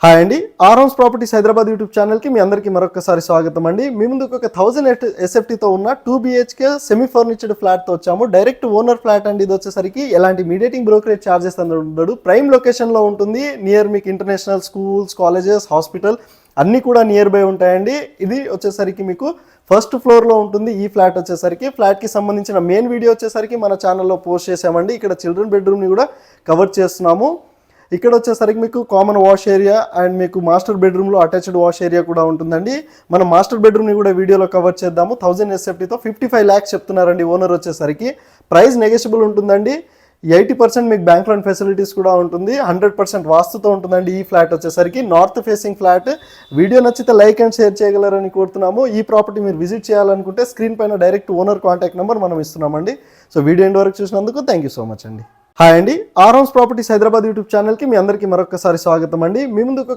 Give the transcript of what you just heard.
Hi అండి, ఆర్హౌస్ properties Hyderabad YouTube ఛానల్కి మీ అందరికీ మరొకసారి స్వాగతం అండి. మీ ముందుకు ఒక 1000 ఎస్ఎఫ్టీతో ఉన్న 2 BHK సెమీ ఫర్నిచర్డ్ ఫ్లాట్తో వచ్చాము. డైరెక్ట్ ఓనర్ ఫ్లాట్ అండి. ఇది వచ్చేసరికి ఎలాంటి మీడియేటింగ్ బ్రోకరేజ్ ఛార్జెస్ అనేది ఉండడు. ప్రైమ్ లొకేషన్లో ఉంటుంది. నియర్ మీకు ఇంటర్నేషనల్ స్కూల్స్, కాలేజెస్, హాస్పిటల్ అన్నీ కూడా నియర్ బై ఉంటాయండి. ఇది వచ్చేసరికి మీకు ఫస్ట్ ఫ్లోర్లో ఉంటుంది. ఈ ఫ్లాట్ వచ్చేసరికి ఫ్లాట్కి సంబంధించిన మెయిన్ వీడియో వచ్చేసరికి మన ఛానల్లో పోస్ట్ చేసామండి. ఇక్కడ చిల్డ్రన్ బెడ్రూమ్ని కూడా కవర్ చేస్తున్నాము. ఇక్కడ వచ్చేసరికి మీకు కామన్ వాష్ ఏరియా అండ్ మీకు మాస్టర్ బెడ్రూమ్లో అటాచ్డ్ వాష్ ఏరియా కూడా ఉంటుందండి. మనం మాస్టర్ బెడ్రూమ్ని కూడా వీడియోలో కవర్ చేద్దాము. 1000 ఎస్ఎఫ్టీతో 55 lakhs చెప్తున్నారండి ఓనర్ వచ్చేసరికి. ప్రైస్ నెగోషియబుల్ ఉంటుందండి. 80% మీకు బ్యాంక్ లోన్ ఫెసిలిటీస్ కూడా ఉంటుంది. 100% వాస్తుతో ఉంటుందండి. ఈ ఫ్లాట్ వచ్చేసరికి నార్త్ ఫేసింగ్ ఫ్లాట్. వీడియో నచ్చితే లైక్ అండ్ షేర్ చేయగలరని కోరుతున్నాము. ఈ ప్రాపర్టీ మీరు విజిట్ చేయాలనుకుంటే స్క్రీన్ పైన డైరెక్ట్ ఓనర్ కాంటాక్ట్ నెంబర్ మనం ఇస్తున్నామండి. సో వీడియో ఎండ్ వరకు చూసినందుకు థ్యాంక్ యూ సో మచ్ అండి. హాయ్ అండి, ఆర్హౌస్ ప్రాపర్టీస్ హైదరాబాద్ యూట్యూబ్ ఛానల్కి మీ అందరికీ మరొకసారి స్వాగతం అండి. మీ ముందుకు